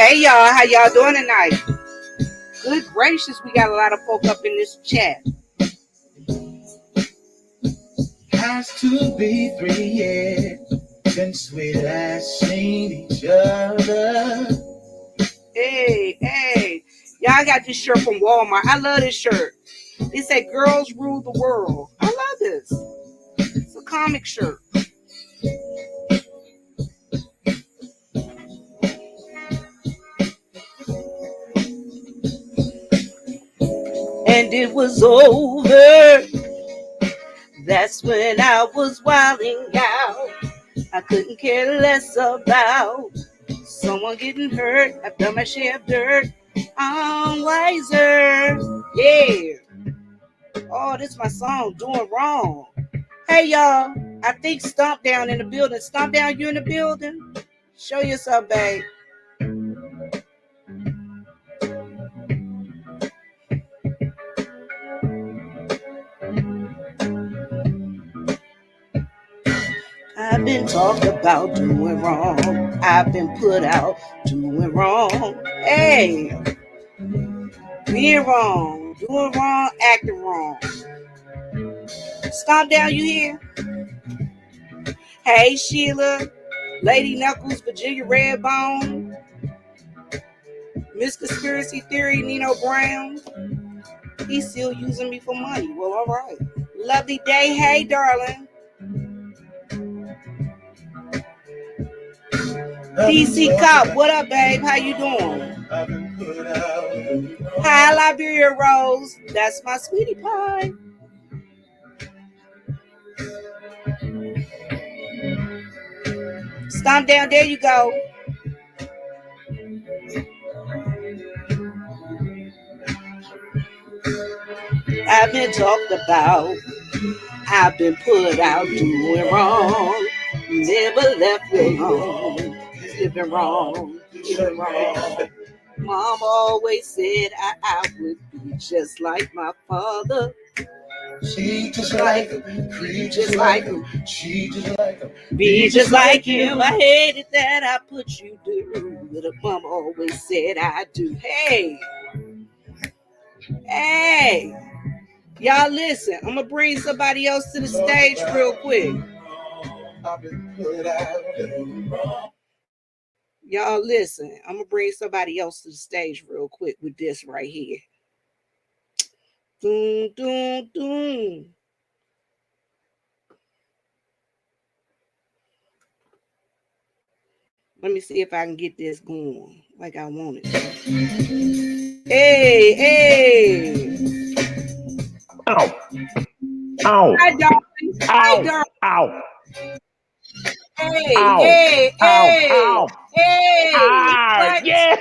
Hey y'all, how y'all doing tonight? Good gracious, we got a lot of folk up in this chat. Has to be 3 years since we last seen each other. Hey, y'all got this shirt from Walmart. I love this shirt. It said "Girls Rule the World." I love this. It's a comic shirt. And it was over. That's when I was wilding out. I couldn't care less about someone getting hurt. I've done my share of dirt. I'm wiser. Yeah. Oh, this is my song, Doing Wrong. Hey, y'all. I think Stomp Down in the building. Stomp Down, you in the building? Show yourself, babe. I've been talked about doing wrong. I've been put out doing wrong. Hey, being wrong, doing wrong, acting wrong. Stomp Down, you here? Hey, Sheila, Lady Knuckles, Virginia Redbone, Miss Conspiracy Theory, Nino Brown. He's still using me for money. Well, all right. Lovely day. Hey, darling. DC Cop, what up, babe? How you doing? Hi, Liberia Rose. That's my sweetie pie. Stomp Down. There you go. I've been talked about. I've been put out doing wrong. Never left alone. Living wrong. Living wrong. Mom always said I would be just like my father. She just like him, preach just like him. She just like him, be just like him. I hated that I put you through, but mom always said I do. Hey, y'all listen. I'm gonna bring somebody else to the stage real quick. Y'all listen. I'm gonna bring somebody else to the stage real quick with this right here. Doom, doom, doom. Let me see if I can get this going like I want it. Hey. Ow. Ow. Hi, darling. Ow. Hi, darling. Ow. Hey, ow. Hey. Ow. Ah, yeah.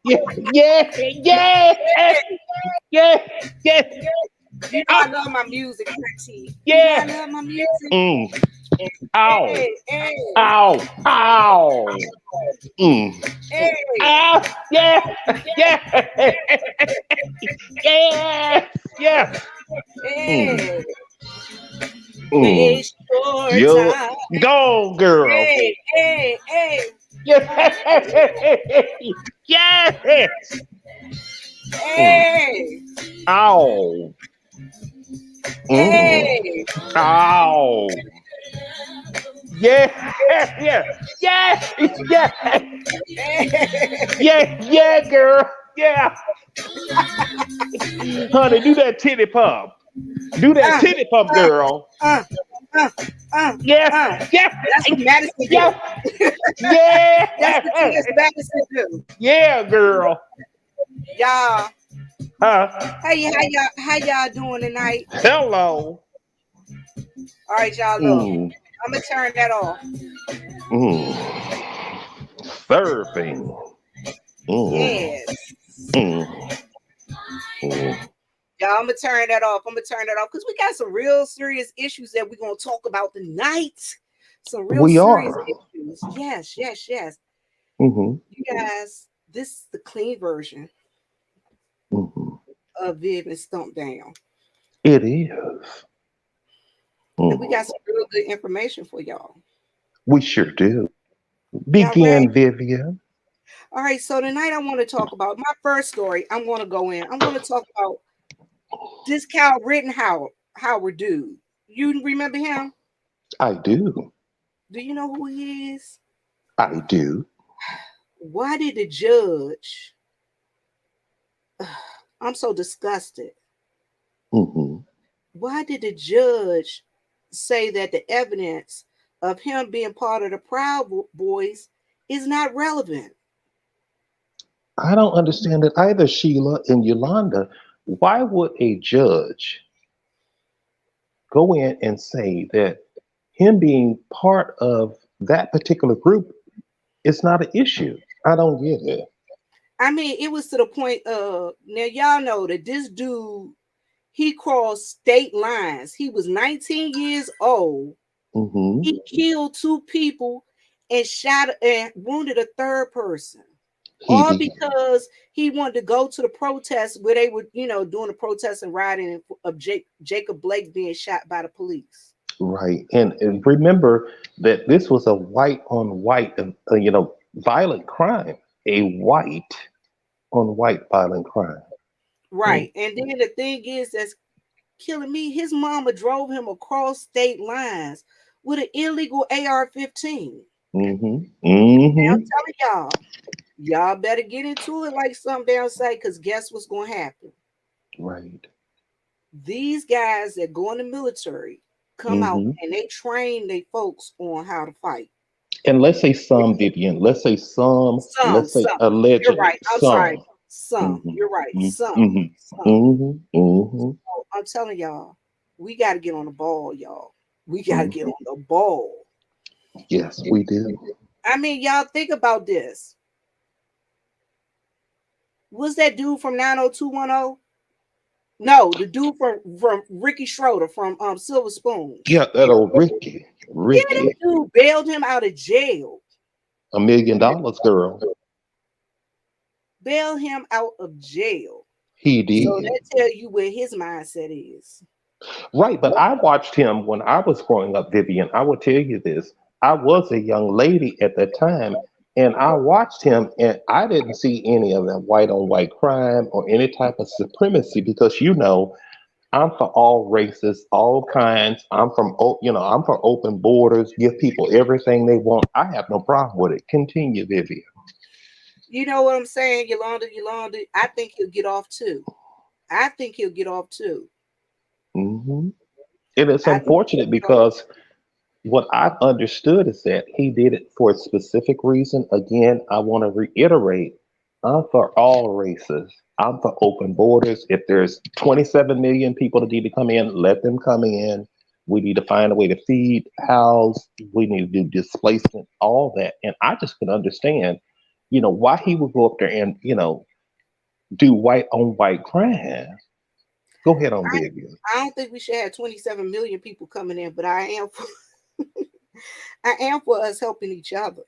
You know I love my music, Pretty. Yeah. I love my music. Ow. Hey. Ow. Ow. Hey. Ow. Yeah. Hey. Waste your time. Go, girl. Hey. Yes. Hey. Ow. Hey. Ow. Yeah, girl. Yeah. Honey, do that titty pump. Do that titty pump, girl. Yeah. That's what Madison do. Yeah. That's what Madison do. Yeah, girl. Y'all. Hey, how y'all doing tonight? Hello. All right, y'all. Look, I'm gonna turn that off. Surfing. Yes. Y'all, I'm gonna turn that off. Because we got some real serious issues that we're gonna talk about tonight. Some real serious issues. Yes. You guys, this is the clean version of Viv and Stomp Down. It is. And we got some real good information for y'all. We sure do. Y'all ready? Begin, Vivian. All right. So tonight I want to talk about my first story. I'm going to go in. I'm going to talk about this Cal Rittenhouse Howard dude. You remember him? I do. Do you know who he is? I do. Why did the judge? I'm so disgusted. Hmm. Why did the judge say that the evidence of him being part of the Proud Boys is not relevant? I don't understand it either, Sheila and Yolanda. Why would a judge go in and say that him being part of that particular group is not an issue? I don't get it. I mean, it was to the point of now y'all know that this dude he crossed state lines. He was 19 years old. Hmm. He killed two people and shot and wounded a third person. He All did. because he wanted to go to the protest where they were, doing the protest and rioting of Jacob Blake being shot by the police. Right. And remember that this was a white on white, violent crime. A white on white violent crime. Right. And then the thing is that's killing me, his mama drove him across state lines with an illegal AR-15. Mm-hmm. Now I'm Mm-hmm. telling y'all better get into it like some down say, because guess what's going to happen? Right. These guys that go in the military come out Mm-hmm. and they train their folks on how to fight. And let's say some, Vivian. Let's say some. Some, Let's say some. You're allegedly right. I'm sorry. some. Some. Mm-hmm. You're right. Some. Mm-hmm. Some. Mm-hmm. Mm-hmm. So I'm telling y'all, we got to get on the ball, y'all. We got to get Mm-hmm. on the ball. Yes, we do. I mean, y'all think about this. Was that dude from 90210? No, the dude from Ricky Schroeder from Silver Spoons. Yeah, that old Ricky. Yeah, that Ricky. dude bailed him out of jail. $1 million, girl. Bailed him out of jail. He So did. that tell you where his mindset is. Right, but I watched him when I was growing up, Vivian. I will tell you this. I was a young lady at the time, and I watched him, and I didn't see any of that white on white crime or any type of supremacy because I'm for all races, all kinds. I'm for open borders, give people everything they want. I have no problem with it. Continue, Vivian. You know what I'm saying, Yolanda? I think he'll get off too. I think he'll get off too. Hmm. And it's I think unfortunate because what I've understood is that he did it for a specific reason. Again, I want to reiterate, I'm for all races. I'm for open borders. If there's 27 million people that need to come in, let them come in. We need to find a way to feed, house. We need to do displacement, all that. And I just can understand, why he would go up there and, do white on white crime. Go ahead on, Vivian. I don't think we should have 27 million people coming in, but I am for I am for us helping each other.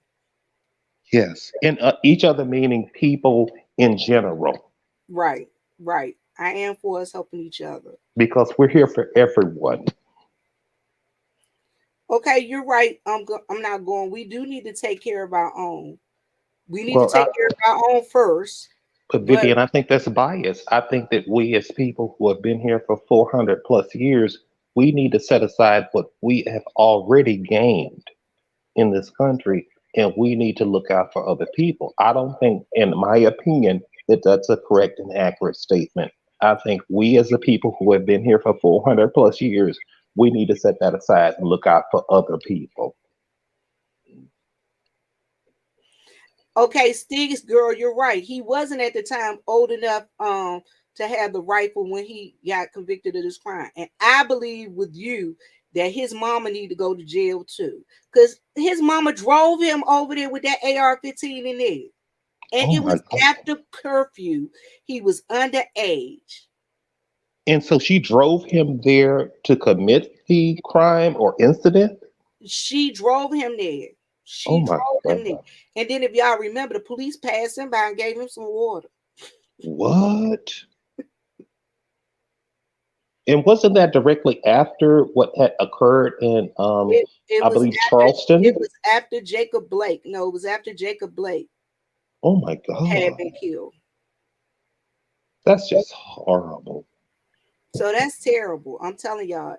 Yes. And each other meaning people in general. Right, right. I am for us helping each other. Because we're here for everyone. Okay, you're right. I'm not going. We do need to take care of our own. We need to Well, take care of our own first. but But Vivian, I think that's bias. I think that we as people who have been here for 400 plus years, we need to set aside what we have already gained in this country, and we need to look out for other people. I don't think, in my opinion, that that's a correct and accurate statement. I think we as the people who have been here for 400 plus years, we need to set that aside and look out for other people. okay, Stig's girl, you're right. He wasn't at the time old enough to have the rifle when he got convicted of this crime. And I believe with you that his mama need to go to jail too. Because his mama drove him over there with that AR-15 in there. And Oh it my was God. after curfew. He was underage. And so she drove him there to commit the crime or incident? She drove him there. Oh She my drove him there. God. And then if y'all remember, the police passed him by and gave him some water. What? And wasn't that directly after what had occurred in, It I was believe, after Charleston? it was after Jacob Blake. No, it was after Jacob Blake Oh my had God, been killed. that's just horrible. So that's terrible. I'm telling y'all,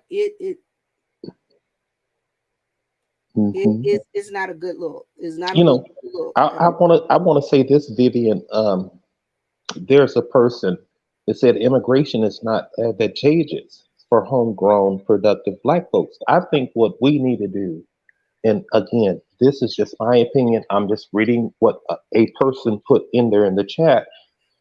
Hmm. it's not a good look. It's not a You good know, look. I want to say this, Vivian. There's a person that said immigration is not advantageous for homegrown, productive Black folks. I think what we need to do, and again, this is just my opinion. I'm just reading what a person put in there in the chat.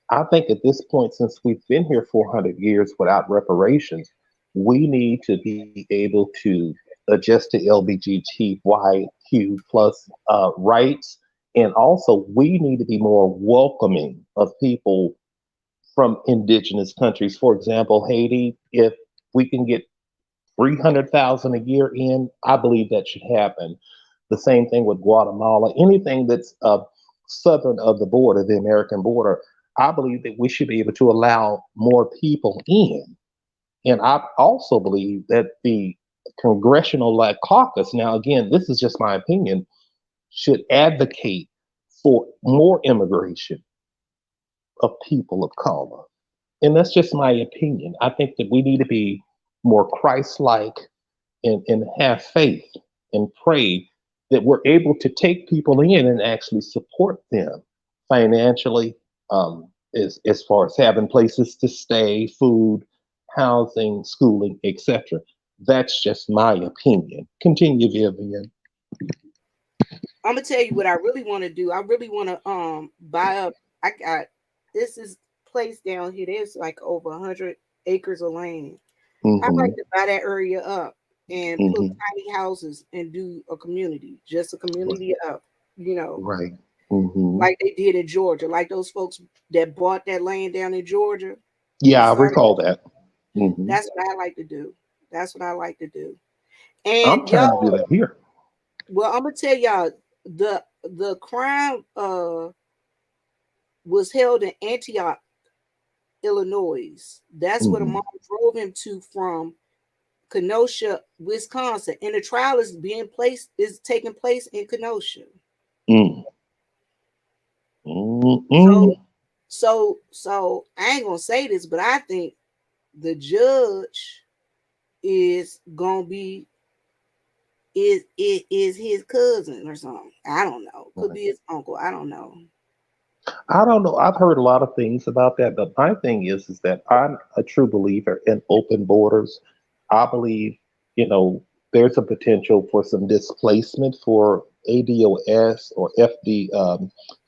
I think at this point, since we've been here 400 years without reparations, we need to be able to adjust to LBGTYQ plus rights. And also, we need to be more welcoming of people from indigenous countries. For example, Haiti, if we can get 300,000 a year in, I believe that should happen. The same thing with Guatemala. Anything that's southern of the border, the American border, I believe that we should be able to allow more people in. And I also believe that the congressional like caucus, now again, this is just my opinion, should advocate for more immigration of people of color. And that's just my opinion. I think that we need to be more Christ like and have faith and pray that we're able to take people in and actually support them financially, as far as having places to stay, food, housing, schooling, etc. That's just my opinion. Continue, Vivian. I'm gonna tell you what I really want to do. I really want to buy up. I got this is place down here. There's like over 100 acres of land. I'd like Hmm. to buy that area up and put Hmm. tiny houses and do a community, just a community up. You know, Right. Hmm. like they did in Georgia, like those folks that bought that land down in Georgia and Yeah, I started. recall that. Hmm. That's what I like to do. That's what I like to do. And I'm trying to do y'all, that here. well, I'm gonna tell y'all the crime was held in Antioch, Illinois. That's where the Hmm. mom drove him to from Kenosha, Wisconsin. And the trial is taking place in Kenosha. Mm. Mm-mm. So so I ain't gonna say this, but I think the judge is gonna be is his cousin or something. I don't know. Could Right. be his uncle. I don't know. I don't know. I've heard a lot of things about that, but my thing is that I'm a true believer in open borders. I believe, there's a potential for some displacement for ADOS or FD,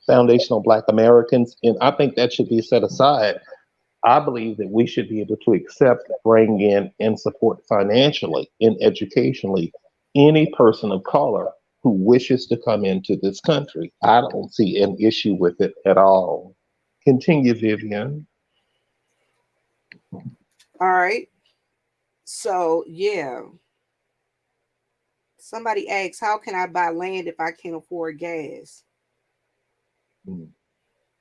Foundational Black Americans, and I think that should be set aside. I believe that we should be able to accept, bring in, and support financially and educationally any person of color who wishes to come into this country. I don't see an issue with it at all. Continue, Vivian. All right. So yeah. Somebody asks, how can I buy land if I can't afford gas? Mm.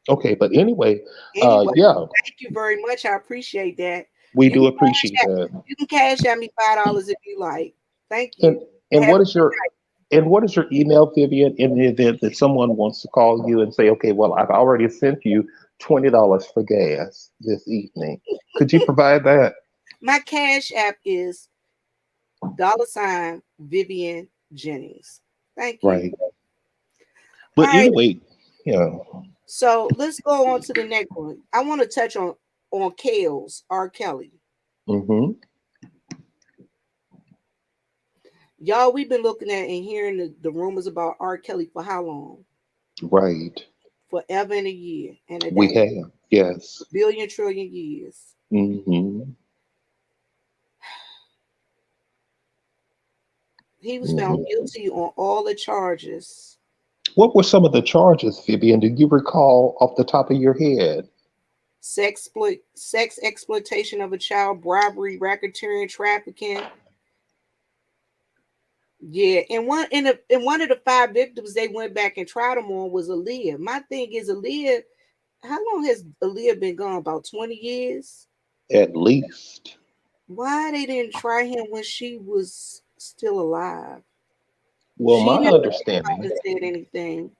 Okay, but anyway, Anyway, yeah, thank you very much. I appreciate that. we You do can appreciate that. you can cash at me $5 if you like. Thank And you. and Have what a is your email, Vivian, in the event that someone wants to call you and say, okay, well, I've already sent you $20 for gas this evening. Could you provide that? my cash app is $Vivian Jennings. Thank you. Right. All But right. anyway, yeah. So let's go on to the next one. I want to touch on Kale's R. Kelly. Hmm. Y'all, we've been looking at and hearing the rumors about R. Kelly for how long? Right. Forever and a year and a We day. have. Yes. Billion trillion years. Hmm. He was found Hmm. guilty on all the charges. What were some of the charges, Vivian? Do you recall off the top of your head? Sex exploitation of a child, bribery, racketeering, trafficking. Yeah, and one of the five victims they went back and tried him on was Aaliyah. My thing is Aaliyah. How long has Aaliyah been gone? About 20 years. At least. Why they didn't try him when she was still alive? Well, She my never came out understanding, and said anything.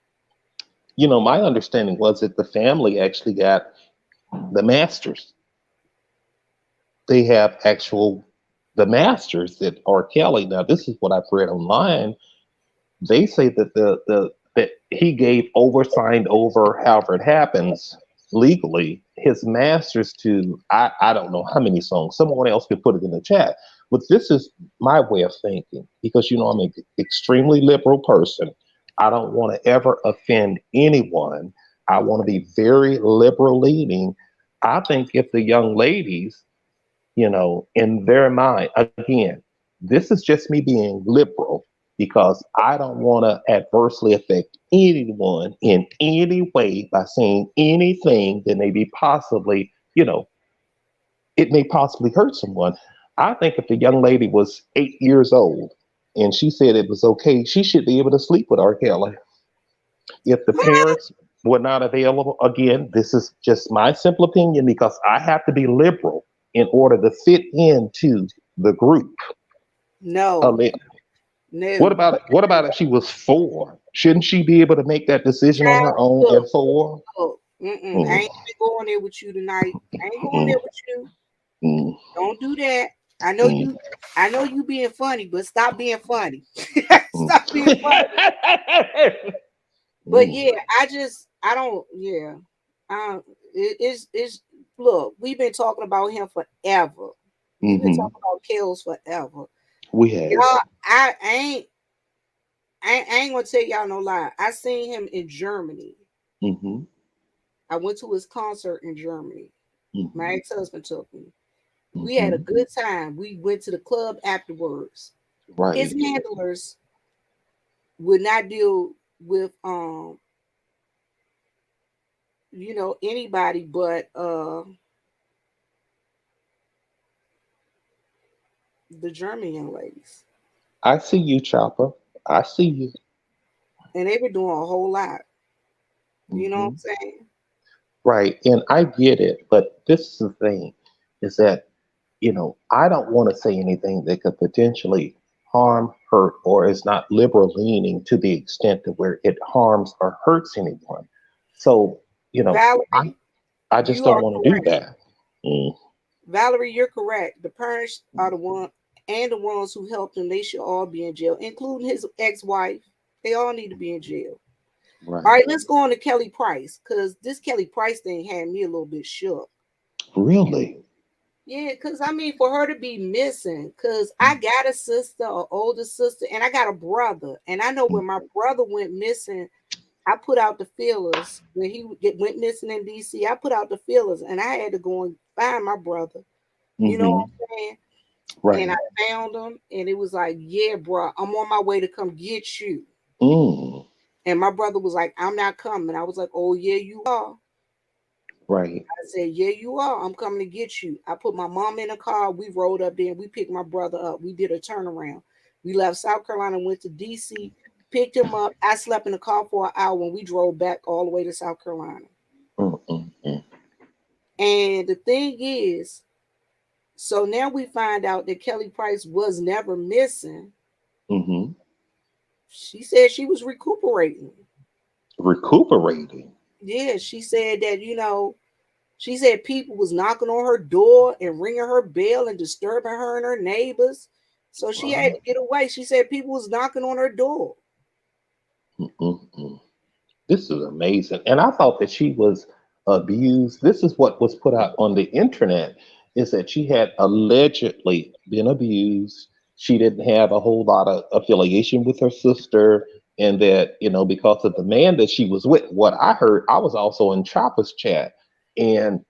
my understanding was that the family actually got the masters. They have actual the masters that R. Kelly. Now, this is what I've read online. They say that that he gave over, signed over, however it happens legally, his masters to I don't know how many songs. Someone else could put it in the chat. But this is my way of thinking because I'm an extremely liberal person. I don't want to ever offend anyone. I want to be very liberal leaning. I think if the young ladies, in their mind, again, this is just me being liberal because I don't want to adversely affect anyone in any way by saying anything that may be possibly, it may possibly hurt someone. I think if the young lady was 8 years old and she said it was okay, she should be able to sleep with R. Kelly. If the parents were not available, again, this is just my simple opinion because I have to be liberal in order to fit into the group. No, Um, what no. about it? What about if she was 4? Shouldn't she be able to make that decision on her Child, own look, at 4? look. Mm-mm. I Mm, ain't even going there with you tonight. I ain't going mm, there with you. mm, Don't do that. I know mm, you. I know you being funny, but stop being funny. mm. Stop being funny. But Mm, yeah, I don't. Yeah, it's. Look, we've been talking about him forever. We've been mhm. talking about Kills forever. We have. Y'all, I ain't gonna tell y'all no lie. I seen him in Germany. Mhm, I went to his concert in Germany. My mhm, ex-husband took me. We had a mhm. good time. We went to the club afterwards. His Right. handlers would not deal with anybody but the German young ladies. I see you, Chopper. I see you. And they were doing a whole lot. You know what Mhm. I'm saying? Right. And I get it, but this is the thing is that, I don't want to say anything that could potentially harm, hurt, or is not liberal leaning to the extent to where it harms or hurts anyone. So, I Valerie, I just you don't are want to do correct. that. Mm, Valerie, you're correct. The parents are the one and the ones who helped him, they should all be in jail, including his ex-wife. They all need to be in jail. All right. right, let's go on to Kelly Price, because this Kelly Price thing had me a little bit shook. Really? Yeah, because I mean, for her to be missing, because I got a sister, an older sister, and I got a brother. And I know when my brother went missing, I put out the feelers. When went missing in DC, I put out the feelers and I had to go and find my brother. You know Mm-hmm. what I'm saying? And I Right. found him, and it was like, yeah, bro, I'm on my way to come get you. Mm, And my brother was like, I'm not coming. I was like, oh, yeah, you are. right. I said, yeah, you are. I'm coming to get you. I put my mom in a car. We rode up there and we picked my brother up. We did a turnaround. We left South Carolina, went to DC, picked him up. I slept in the car for an hour when we drove back all the way to South Carolina. Mm, mm, mm. And the thing is, so now we find out that Kelly Price was never missing. Mm-hmm. She said she was recuperating. Recuperating. Yeah, she said that, she said people was knocking on her door and ringing her bell and disturbing her and her neighbors. So she had to What? get away. She said people was knocking on her door. Mm-mm-mm. This is amazing. And I thought that she was abused. This is what was put out on the internet is that she had allegedly been abused. She didn't have a whole lot of affiliation with her sister. And that, because of the man that she was with, what I heard, I was also in Chopper's chat. And,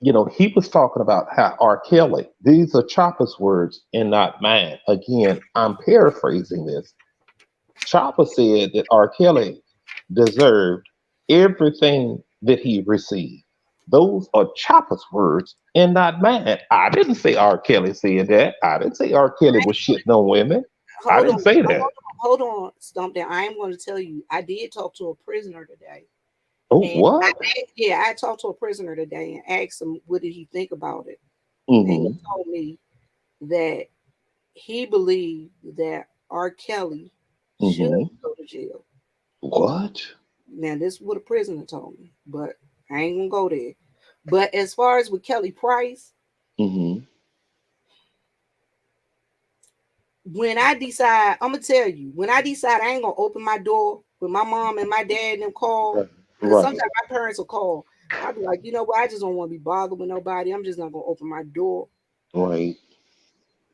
he was talking about how R. Kelly, these are Chopper's words and not mine. Again, I'm paraphrasing this. Chopper said that R. Kelly deserved everything that he received. Those are Chopper's words and not mine. I didn't say R. Kelly said that. I didn't say R. Kelly was shitting on women. I Hold on, didn't say that. hold on, Stump Down. I am going to tell you, I did talk to a prisoner today. Oh, And what? yeah, I talked to a prisoner today and asked him what did he think about it. And he Mm-hmm. told me. that he believed that R. Kelly should Hmm. go to jail. What? Now, this is what a prisoner told me, but I ain't gonna go there. But as far as with Kelly Price, Hmm. when I decide, I'm gonna tell you, when I decide I ain't gonna open my door when my mom and my dad and them call, Right. because Right. sometimes my parents will call. I'll be like, you know what, I just don't want to be bothered with nobody. I'm just not gonna open my door. Right.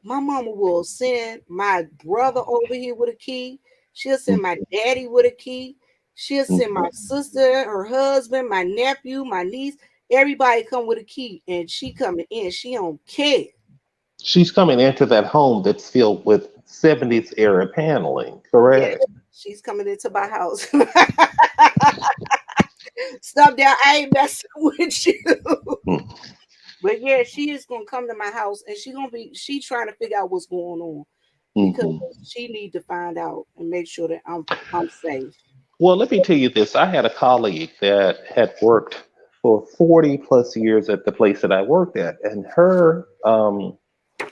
My mama will send my brother over here with a key. She'll send my Mhm. daddy with a key. She'll send my Mhm. sister, her husband, my nephew, my niece. Everybody come with a key, and she coming in. She don't care. She's coming into that home that's filled with 70s era paneling, Yeah, correct? she's coming into my house. Stop there. I ain't messing with you. But yeah, she is gonna come to my house, and she trying to figure out what's going on because Mm-hmm. she need to find out and make sure that I'm safe. Well, let me tell you this. I had a colleague that had worked for 40 plus years at the place that I worked at, and her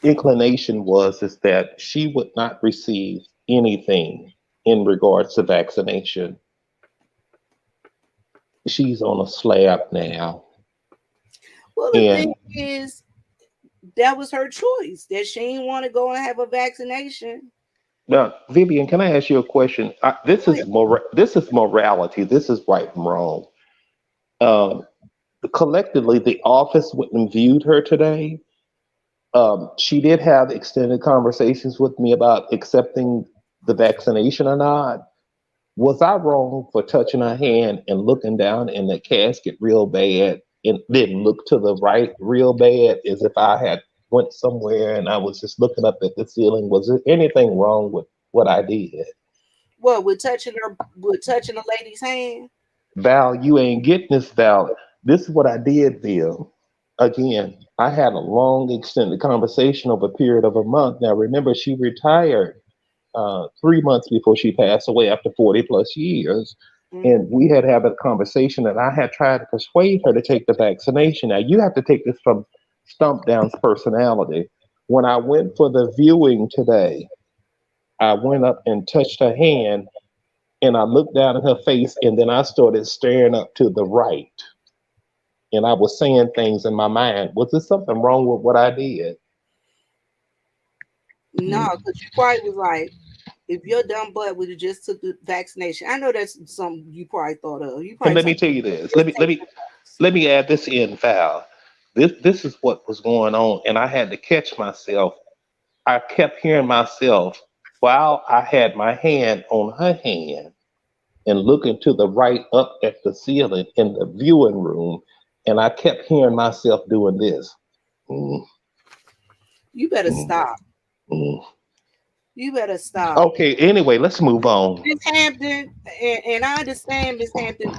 inclination was is that she would not receive anything in regards to vaccination. She's on a slab now. Well, the thing And is, that was her choice that she didn't want to go and have a vaccination. now, Vivian, can I ask you a question? This Go ahead. is this is morality. This is right and wrong. Um, Collectively, the office went and viewed her today. She did have extended conversations with me about accepting the vaccination or not. Was I wrong for touching her hand and looking down in the casket real bad and then look to the right real bad as if I had went somewhere and I was just looking up at the ceiling? Was there anything wrong with what I did? What, with touching a lady's hand? Val, you ain't getting this, Val. This is what I did, Bill. Again, I had a long, extended conversation over a period of a month. Now, remember, she retired 3 months before she passed away after 40 plus years. And Hmm. we had a conversation, and I had tried to persuade her to take the vaccination. Now, you have to take this from Stump Down's personality. When I went for the viewing today, I went up and touched her hand, and I looked down at her face, and then I started staring up to the right. And I was saying things in my mind. Was there something wrong with what I did? No, because you probably was like, if your dumb butt would have just took the vaccination. I know that's something you probably thought of. You And probably let said, me tell you this. just take the Let me add this in, Val. This is what was going on, and I had to catch myself. I kept hearing myself while I had my hand on her hand and looking to the right up at the ceiling in the viewing room, and I kept hearing myself doing this. Mm, You better mm, stop. mm. You better stop. Okay, anyway, let's move on. Miss Hampton, and I understand, Miss Hampton.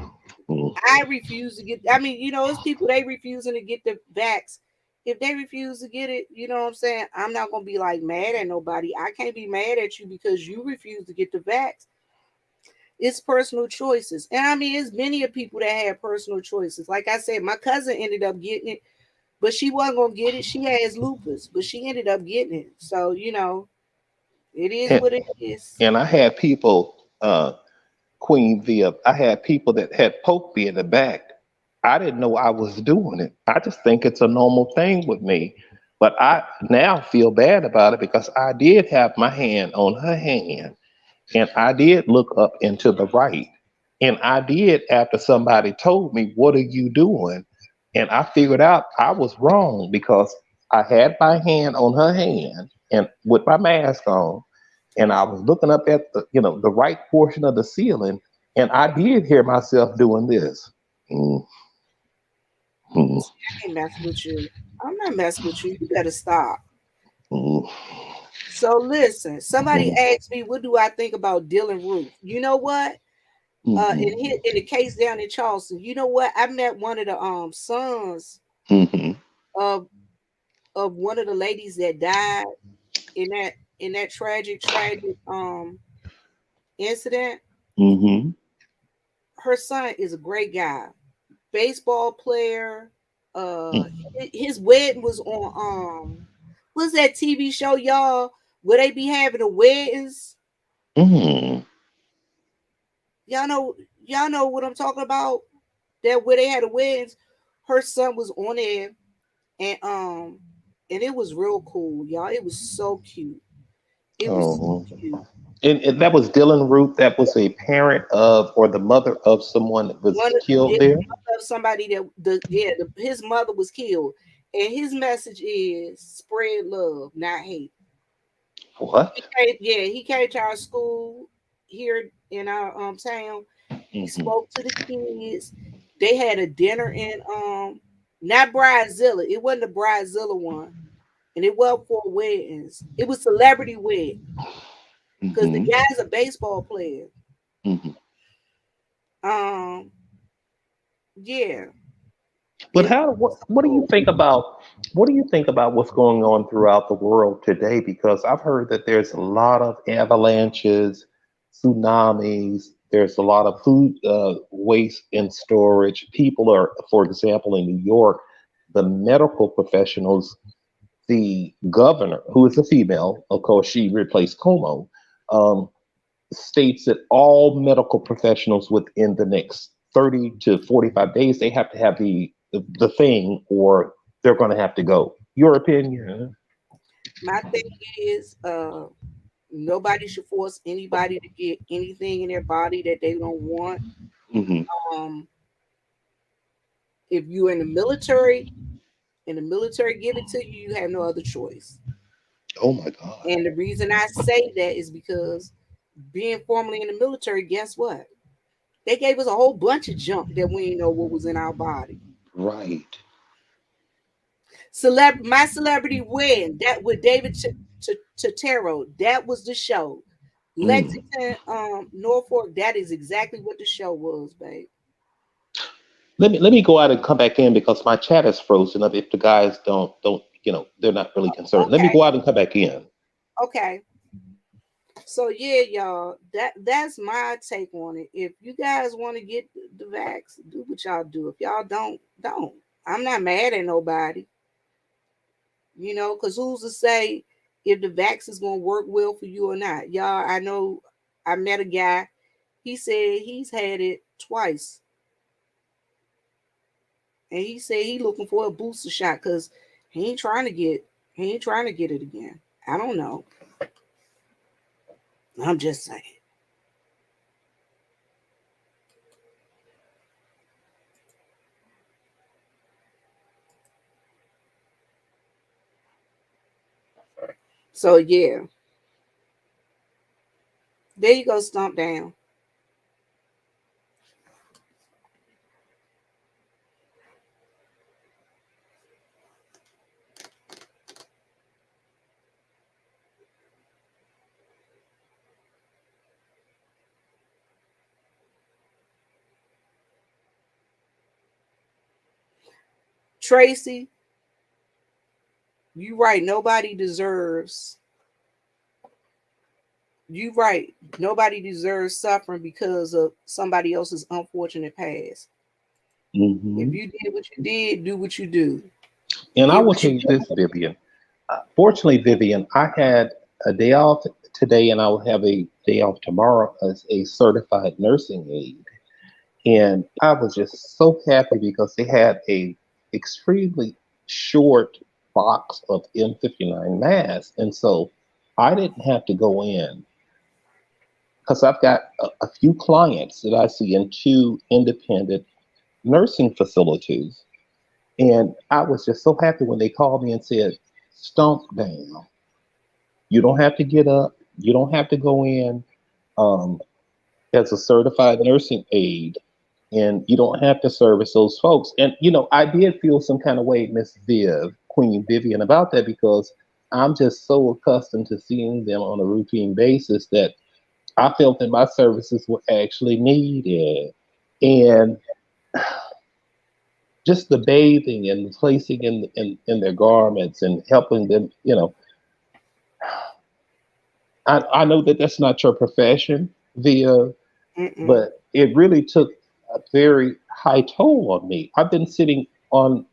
Mm. I refuse to get. I mean, it's people they refusing to get the vax. If they refuse to get it, you know what I'm saying. I'm not gonna be like mad at nobody. I can't be mad at you because you refuse to get the vax. It's personal choices, and I mean, it's many of people that have personal choices. Like I said, my cousin ended up getting it, but she wasn't gonna get it. She has lupus, but she ended up getting it. So it is And, what it is. and I had people, Queen Viv, I had people that had poked me in the back. I didn't know I was doing it. I just think it's a normal thing with me. But I now feel bad about it because I did have my hand on her hand and I did look up into the right. And I did after somebody told me, "What are you doing?" And I figured out I was wrong because I had my hand on her hand and with my mask on, and I was looking up at the right portion of the ceiling, and I did hear myself doing this. Mm, mm, I ain't messing with you. I'm not messing with you. You better stop. mm, So listen, somebody mm, asked me, what do I think about Dylan Roof? You know what? mhm, In the case down in Charleston, you know what? I met one of the sons mhm, of one of the ladies that died in that tragic incident. mhm, Her son is a great guy, baseball player. Uh, mhm, his wedding was on what's that TV show, y'all, where they be having the weddings? Mm. Y'all know, y'all know what I'm talking about. That where they had the weddings. Her son was on there, and and it was real cool, y'all. It was so cute. It was so Oh. cute. And that was Dylan Root. That was a parent of, or the mother of someone that was One of killed the there. mother of somebody that his mother was killed, and his message is spread love, not hate. What? He came to our school here in our town. He Hmm. spoke to the kids. They had a dinner in not Bridezilla. It wasn't the Bridezilla one, and it wasn't for weddings. It was celebrity wedding because the Hmm. guy's a baseball player. Hmm. Um, yeah, But it how? was What do you cool. think about? What do you think about what's going on throughout the world today? Because I've heard that there's a lot of avalanches, tsunamis. There's a lot of food waste in storage. People are, for example, in New York, the medical professionals, the governor, who is a female, of course, she replaced Como, um, states that all medical professionals within the next 30 to 45 days, they have to have the thing or they're going to have to go. Your opinion? My thing is, nobody should force anybody to get anything in their body that they don't want. Hmm. Um, if you're in the military and the military give it to you, you have no other choice. Oh my God. And the reason I say that is because being formerly in the military, guess what? They gave us a whole bunch of junk that we didn't know what was in our body. Right. My celebrity win that with David Totero. That was the show. Mm. Lexington, Norfolk. That is exactly what the show was, babe. Let me go out and come back in because my chat is frozen up. If the guys don't they're not really concerned. Let me Okay, go out and come back in. okay. So yeah, y'all. That's my take on it. If you guys want to get the vax, do what y'all do. If y'all don't. I'm not mad at nobody. Because who's to say if the vax is gonna work well for you or not? Y'all, I know I met a guy. He said he's had it twice, and he said he looking for a booster shot because he ain't trying to get he ain't trying to get it again. I don't know. I'm just saying. So yeah, there you go, stomp down. Tracy, you right. You right. Nobody deserves suffering because of somebody else's unfortunate past. If Hmm. you did what you did, do what you do. And I Get will what tell you you this, Vivian. Fortunately, Vivian, I had a day off today, and I will have a day off tomorrow as a certified nursing aide. And I was just so happy because they had a extremely short box of N59 masks, and so I didn't have to go in because I've got a few clients that I see in two independent nursing facilities, and I was just so happy when they called me and said, "Stomp down. You don't have to get up. You don't have to go in." Um, as a certified nursing aide, and you don't have to service those folks. And I did feel some kind of way, Miss Queen Vivian, about that because I'm just so accustomed to seeing them on a routine basis that I felt that my services were actually needed. And just the bathing and the placing in their garments and helping them, I know that that's not your profession, Via, Mm-mm. but it really took a very high toll on me. I've been sitting on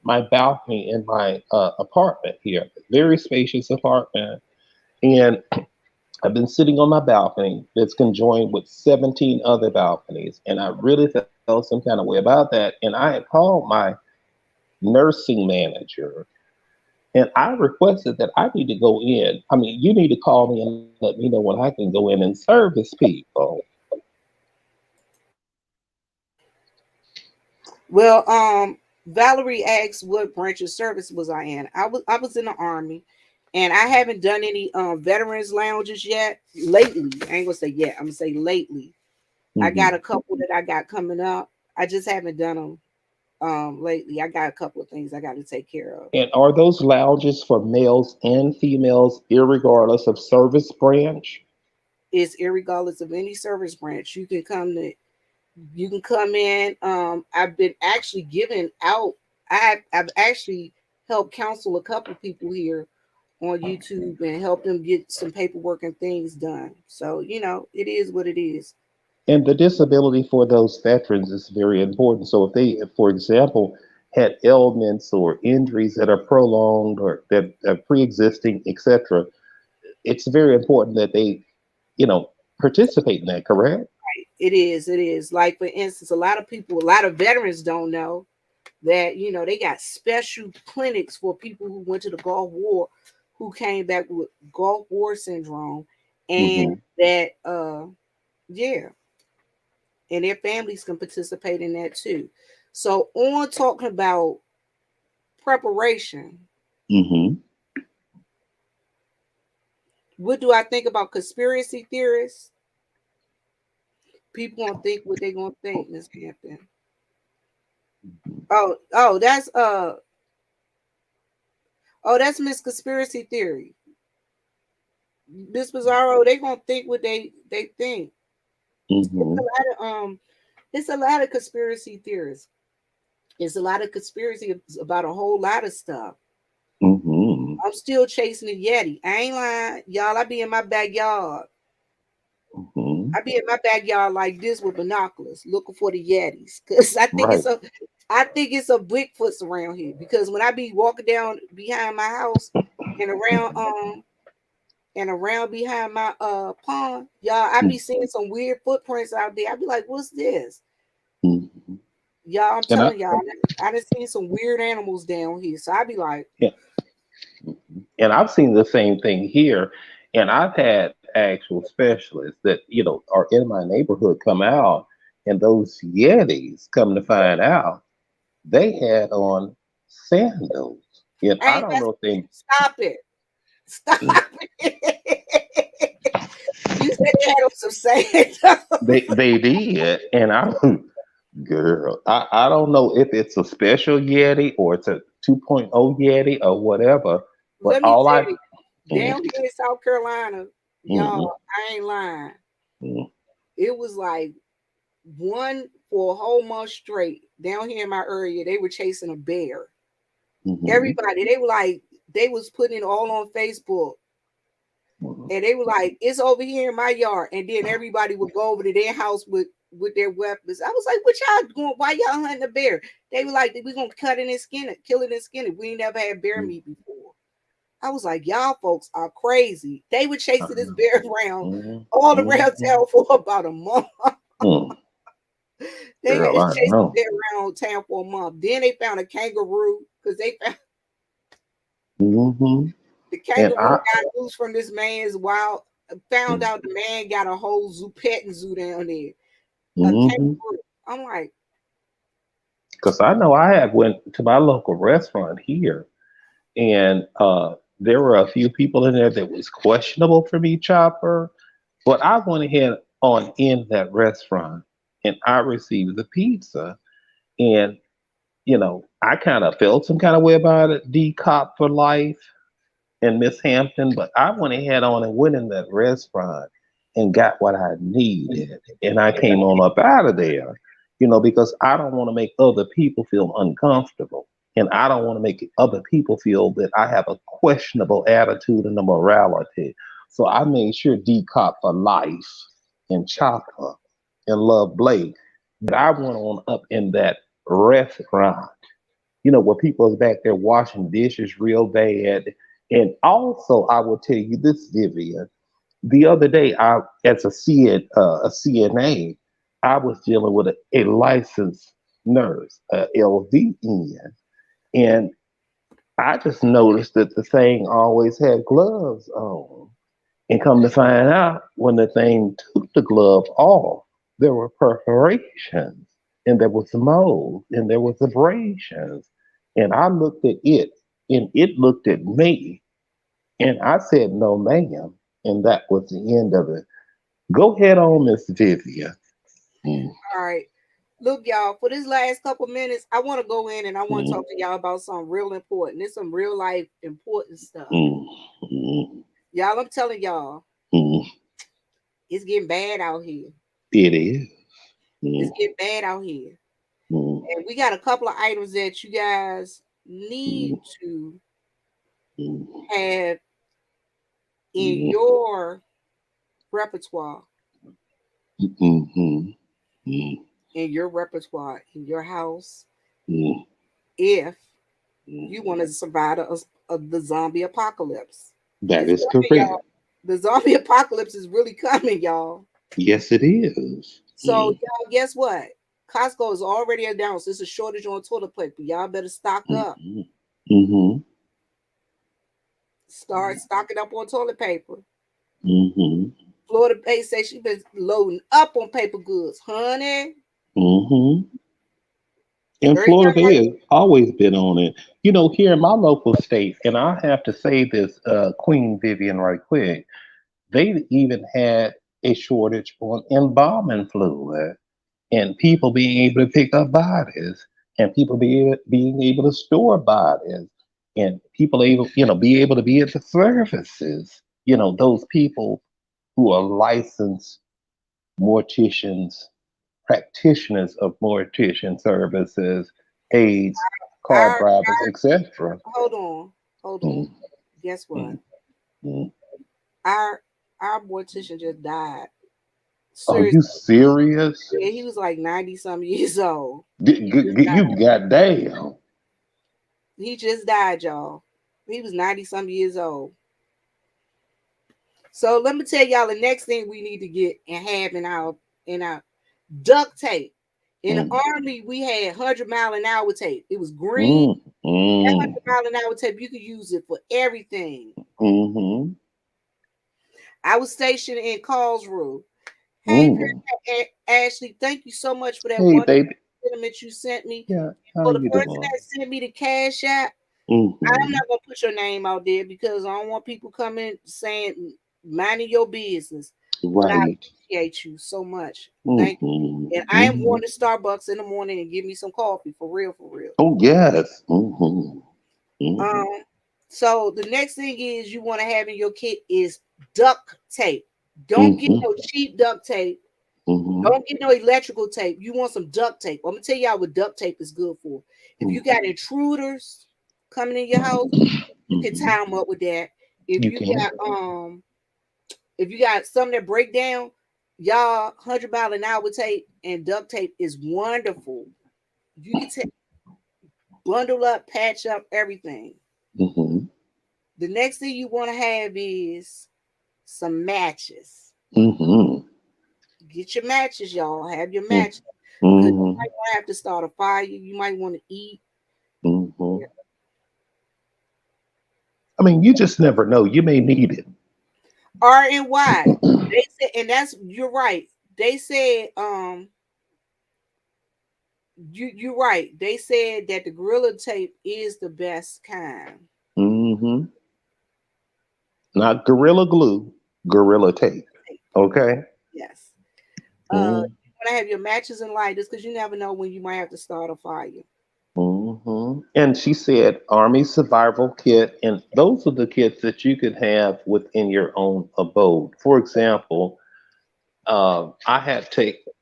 my balcony in my apartment here, very spacious apartment, and I've been sitting on my balcony that's conjoined with 17 other balconies, and I really felt some kind of way about that. And I had called my nursing manager and I requested that I need to go in. I mean, you need to call me and let me know when I can go in and service people. Well, Valerie asked what branch of service was I in. I was in the army, and I haven't done any veterans lounges yet. Lately, I ain't gonna say yet. I'm gonna say lately. I Hmm. got a couple that I got coming up. I just haven't done them lately. I got a couple of things I got to take care of. And are those lounges for males and females, irregardless of service branch? It's irregardless of any service branch. You can come in. I've been actually giving out. I've actually helped counsel a couple people here on YouTube and help them get some paperwork and things done. So it is what it is. And the disability for those veterans is very important. So if they, for example, had ailments or injuries that are prolonged or that are pre-existing, etc., it's very important that they, you know, participate in that, correct? It is. It is. Like for instance, a lot of veterans don't know that they got special clinics for people who went to the Gulf War, who came back with Gulf War syndrome, and Hmm. that yeah, and their families can participate in that too. So on talking about preparation, Hmm. what do I think about conspiracy theorists? People gonna think what they gonna think, Miss Hampton. Oh, that's Miss Conspiracy Theory. Miss Bizarro, they gonna think what they think. It's a Hmm. lot of it's a lot of conspiracy theorists. It's a lot of conspiracy about a whole lot of stuff. Hmm. I'm still chasing the Yeti. I ain't lying, y'all. I be in my backyard. Hmm. I be in my backyard like this with binoculars, looking for the Yetis, cause Right. I think it's a Bigfoots around here. Because when I be walking down behind my house and around behind my pond, y'all, I be seeing some weird footprints out there. I be like, what's this? Hmm. Y'all, I'm And I, telling y'all, I done seen some weird animals down here. So I be like, yeah, and I've seen the same thing here. And I've had actual specialists that, are in my neighborhood come out, and those Yetis, come to find out, they had on sandals. And I ain't don't that know if they, stop it. Stop it. You said they had on some sand. they did. And I, girl, I don't know if it's a special Yeti or it's a 2.0 Yeti or whatever, but Let me all tell I, you, mm, down here in South Carolina, y'all, mm, I ain't lying. mm, It was like one for a whole month straight down here in my area. They were chasing a bear. mm, Everybody, they were like, they was putting it all on Facebook, mm, and they were like, "It's over here in my yard." And then everybody would go over to their house with their weapons. I was like, "What y'all doing? Why y'all hunting a bear?" They were like, "We gonna cut it and skin it, kill it and skin it. We ain't never had bear mm, meat before." I was like, "Y'all folks are crazy." They were I chasing this know. bear around Mm, all mm, around town for about a month. mm. They had Girl, I chased the know. bear around town for a month. Then they found a kangaroo because they found Hmm. the And kangaroo I, got loose from this man's wild. Found mm, out the man got a whole zoo petting zoo down there. A hmm, kangaroo. I'm like, because I know I had went to my local restaurant here, and there were a few people in there that was questionable for me, Chopper. But I went ahead on in that restaurant, and I received the pizza, and I kind of felt some kind of way about it, D Cop for life and Miss Hampton, but I went ahead on and went in that restaurant and got what I needed. And I came on up out of there, because I don't want to make other people feel uncomfortable. And I don't want to make other people feel that I have a questionable attitude and a morality. So I made sure D Cop for life and Chopper and Love Blake that I went on up in that restaurant where people is back there washing dishes real bad. And also, I will tell you this, Vivian. The other day, as a CNA, I was dealing with a licensed nurse, a LVN, and I just noticed that the thing always had gloves on. And come to find out, when the thing took the glove off, there were perforations, and there was mold, and there was abrasions. And I looked at it, and it looked at me, and I said, "No, ma'am." And that was the end of it. Go ahead on, Miss Vivian. Mm, All right. Look, y'all, for this last couple minutes, I want to go in and I want to mm, talk to y'all about something real important. It's some real life important stuff. mm, mm, Y'all, I'm telling y'all, mm. it's getting bad out here. It is. It's Mm, getting bad out here. mm, And we got a couple of items that you guys need mm, to mm, have in mm, your repertoire, mm, mm, mm, in your house, mm, if mm. you want to survive of the zombie apocalypse. That It's is coming, correct. y'all. The zombie apocalypse is really coming, y'all. Yes, it is. So, Mm, y'all, guess what? Costco has already announced there's a shortage on toilet paper. Y'all better stock mm, up. mm, mhm, Start stocking up on toilet paper. mhm, Florida Bay says she been loading up on paper goods, honey. mhm. And Every Florida time I Bay has always been on it. Here in my local state, and I have to say this, Queen Vivian, right quick, they even had a shortage on embalming fluid, and people being able to pick up bodies, and people being able to store bodies, and people able, be able to be at the services. Those people who are licensed morticians, practitioners of mortician services, aides, car our drivers, etc. hold on, hold on. Mm, Guess what? mm, mm. Our our mortician just died. Are Seriously, you serious? yeah, he was like 90 some years old. He just You died. goddamn. He just died, y'all. He was 90 some years old. So let me tell y'all the next thing we need to get and have in our duct tape. In the Mm, army, we had 100-mile-an-hour tape. It was green. mm, That mm, 100-mile-an-hour tape, you could use it for everything. mm, I was stationed in Carlsruhe. Hey, mm. girl, Ashley, thank you so much for that Hey, wonderful baby. sentiment you sent me. Yeah, how For the you person doing? that sent me the cash app, I'm Mm-hmm. not gonna put your name out there because I don't want people coming saying minding your business. But I Right. appreciate you so much. Thank Mm-hmm. you. And I am Mm-hmm. going to Starbucks in the morning and give me some coffee for real, for real. Oh, yes. Mm-hmm. Mm-hmm. Um, so the next thing is you want to have in your kit is duct tape. Don't get Mm-hmm. no cheap duct tape. Mm-hmm. Don't get no electrical tape. You want some duct tape. I'm gonna tell y'all what duct tape is good for. If you got intruders coming in your house, you can Mm-hmm. tie them up with that. If You you can. if you got something that break down, y'all 100-mile-an-hour tape and duct tape is wonderful. You can take bundle up, patch up everything. Mm-hmm. The next thing you want to have is some matches. Mm-hmm. Get your matches, y'all. Have your Mm-hmm. matches because you Mm-hmm. might want to have to start a fire. You might want to eat. Mm-hmm. I mean, you just never know. You may need it. R and Y. They said, and that's you're right. They said, you're right. They said that the gorilla tape is the best kind. Mm-hmm. Not gorilla glue, gorilla tape. Okay. Yes. Mm-hmm. You want to have your matches and lighters because you never know when you might have to start a fire. Mm-hmm. And she said Army Survival Kit, and those are the kits that you can have within your own abode. For example, I had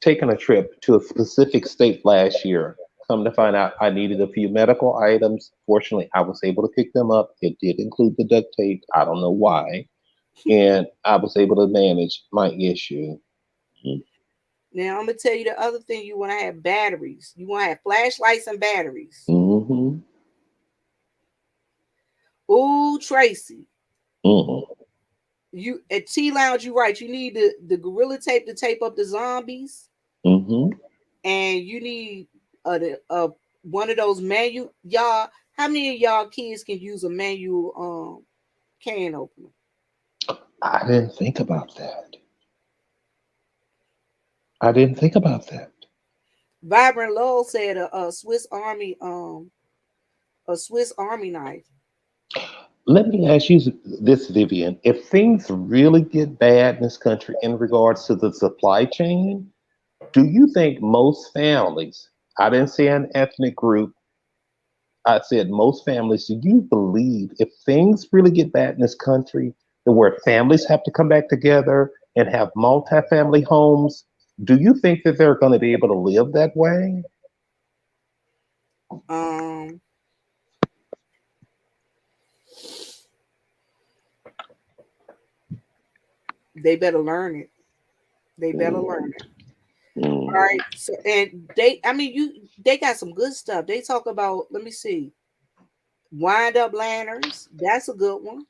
taken a trip to a specific state last year. Come to find out, I needed a few medical items. Fortunately, I was able to pick them up. It did include the duct tape. I don't know why, and I was able to manage my issue. Now I'm gonna tell you the other thing you want to have batteries. You want to have flashlights and batteries. Mm-hmm. Ooh, Tracy. Mm-hmm. You at T Lounge, you right. You need the gorilla tape to tape up the zombies, Mm-hmm. and you need one of those manual. Y'all, how many of y'all kids can use a manual can opener? I didn't think about that. I didn't think about that. Vibrant Lowell said a Swiss Army knife. Let me ask you this, Vivian. If things really get bad in this country in regards to the supply chain, do you think most families, I didn't say an ethnic group, I said most families, do you believe if things really get bad in this country, and where families have to come back together and have multifamily homes, do you think that they're going to be able to live that way? Um, they better learn it. They better learn Mm, it. All mm, right. So and they got some good stuff. They talk about, let me see, wind up lanterns. That's a good one.